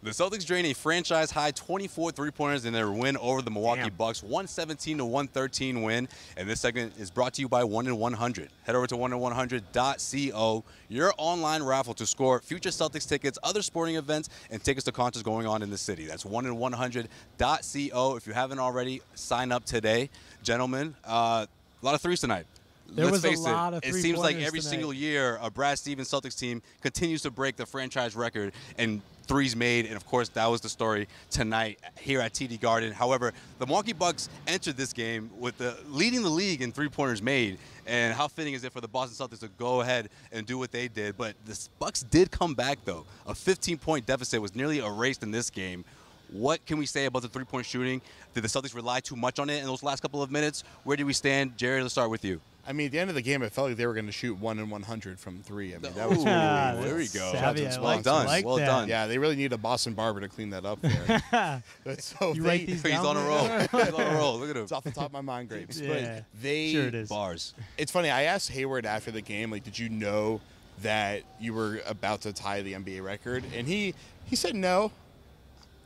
The Celtics drained a franchise-high 24 three-pointers in their win over the Milwaukee Bucks, 117-113 win. And this segment is brought to you by 1-in-100. Head over to 1in100.co, your online raffle to score future Celtics tickets, other sporting events, and tickets to concerts going on in the city. That's 1in100.co. If you haven't already, sign up today. Gentlemen, a lot of threes tonight. Let's face it, it seems like every single year a Brad Stevens Celtics team continues to break the franchise record and threes made, and of course that was the story tonight here at TD Garden. However, the Milwaukee Bucks entered this game with leading the league in three-pointers made, and how fitting is it for the Boston Celtics to go ahead and do what they did. But the Bucks did come back, though. A 15-point deficit was nearly erased in this game. What can we say about the three-point shooting? Did the Celtics rely too much on it in those last couple of minutes? Where do we stand? Jerry, let's start with you. I mean, at the end of the game, it felt like they were going to shoot 1-in-100 from three. I mean, that was really there we go. Well done. Well done. Yeah, they really need a Boston barber to clean that up there. So you write these down? He's on a roll. He's on a roll. Look at him. It's off the top of my mind, Grapes. Yeah, but they sure it is. Bars. It's funny. I asked Hayward after the game, like, did you know that you were about to tie the NBA record? And he said no.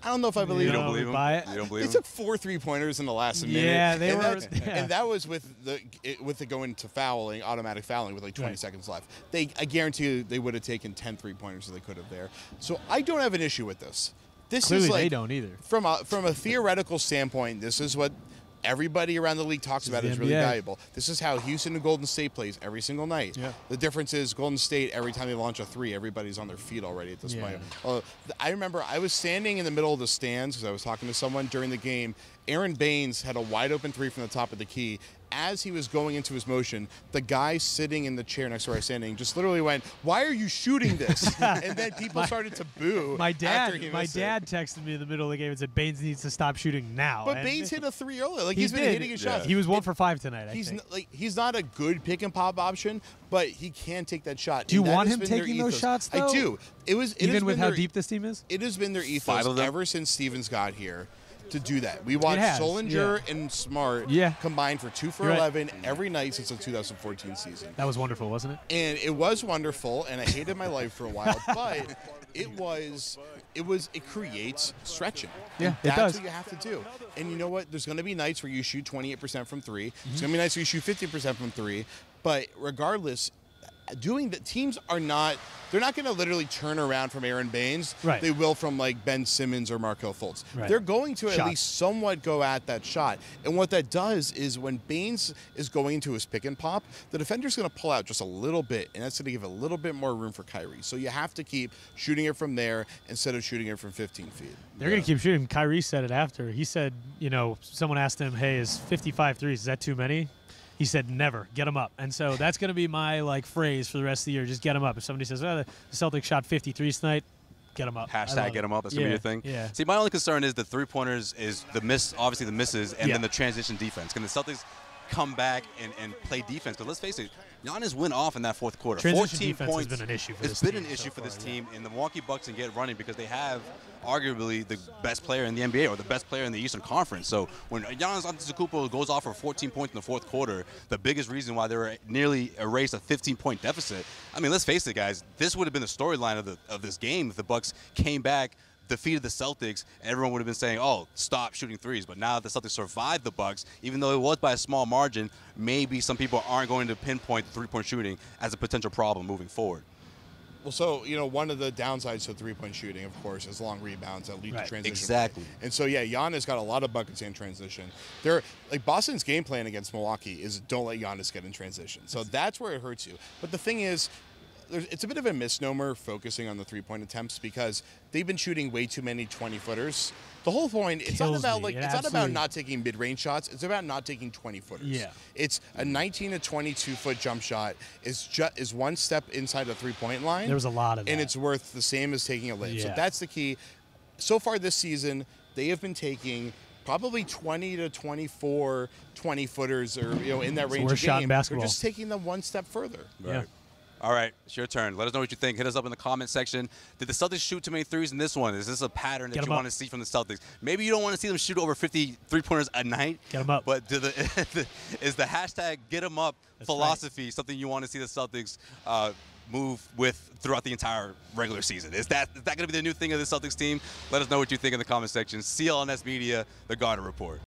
I don't know if I believe him. You don't believe him? You don't believe him? They took 4 three-pointers in the last minute. Yeah, they were. And that was with the going to fouling, automatic fouling with like 20 seconds left. I guarantee you they would have taken 10 three-pointers if they could have there. So I don't have an issue with this. This Clearly is like, they don't either. From a theoretical standpoint, this is what everybody around the league talks about is really valuable. This is how Houston and Golden State plays every single night. Yeah. The difference is Golden State, every time they launch a three, everybody's on their feet already at this point. I remember I was standing in the middle of the stands because I was talking to someone during the game. Aaron Baines had a wide open three from the top of the key. As he was going into his motion, the guy sitting in the chair next to where I was standing just literally went, "Why are you shooting this?" And then people started to boo. My dad texted me in the middle of the game and said Baines needs to stop shooting now. But Baines hit a three earlier. Like he's been hitting his shots. He was 1 for 5 tonight. He's not a good pick and pop option, but he can take that shot. Do you want him taking those shots, though? I do. Even with how deep this team is? It has been their ethos ever since Stevens got here to do that. We watched Solinger and Smart combined for 2 for 11 every night since the 2014 season. That was wonderful, wasn't it? And it was wonderful, and I hated my life for a while, but it creates stretching. Yeah, that's what you have to do. And you know what? There's going to be nights where you shoot 28% from three. There's going to be nights where you shoot 50% from three. But regardless, teams are not. They're not going to literally turn around from Aaron Baines. Right. They will from like Ben Simmons or Markelle Fultz. Right. They're going to at least somewhat go at that shot. And what that does is when Baines is going into his pick and pop, the defender's going to pull out just a little bit, and that's going to give a little bit more room for Kyrie. So you have to keep shooting it from there instead of shooting it from 15 feet. They're going to keep shooting. Kyrie said it after. He said, someone asked him, hey, is 55 threes, is that too many? He said, never. Get them up. And so that's going to be my phrase for the rest of the year. Just get them up. If somebody says, the Celtics shot 53s tonight, get them up. Hashtag get them up. That's going to be your thing. Yeah. See, my only concern is the three-pointers is obviously the misses, and then the transition defense. Can the Celtics come back and play defense? Because let's face it, Giannis went off in that fourth quarter. Transition 14 defense points has been an issue for this team. team. It's been an issue for this team, and the Milwaukee Bucks can get running because they have arguably the best player in the NBA or the best player in the Eastern Conference. So when Giannis Antetokounmpo goes off for 14 points in the fourth quarter, the biggest reason why they were nearly erased a 15-point deficit. I mean, let's face it, guys. This would have been the storyline of this game if the Bucks came back, defeated the Celtics, and everyone would have been saying, oh, stop shooting threes. But now that the Celtics survived the Bucks, even though it was by a small margin, maybe some people aren't going to pinpoint three-point shooting as a potential problem moving forward. Well, so, one of the downsides to three-point shooting, of course, is long rebounds that lead to transition. Exactly. Play. And so, Giannis got a lot of buckets in transition. Boston's game plan against Milwaukee is don't let Giannis get in transition. So that's where it hurts you. But the thing is, it's a bit of a misnomer focusing on the three-point attempts because they've been shooting way too many 20-footers. The whole point, it's not about not taking mid-range shots. It's about not taking 20-footers. Yeah. It's a 19 to 22-foot jump shot is one step inside the three-point line. There was a lot of that. And it's worth the same as taking a layup. Yeah. So that's the key. So far this season, they have been taking probably 20 to 24 20-footers or in that range of shot in game. basketball. We're just taking them one step further. Right. Yeah. All right, it's your turn. Let us know what you think. Hit us up in the comment section. Did the Celtics shoot too many threes in this one? Is this a pattern that you want to see from the Celtics? Maybe you don't want to see them shoot over 50 three-pointers a night. Get them up. But is the hashtag get them up philosophy something you want to see the Celtics move with throughout the entire regular season? Is that going to be the new thing of the Celtics team? Let us know what you think in the comment section. CLNS Media, the Garden Report.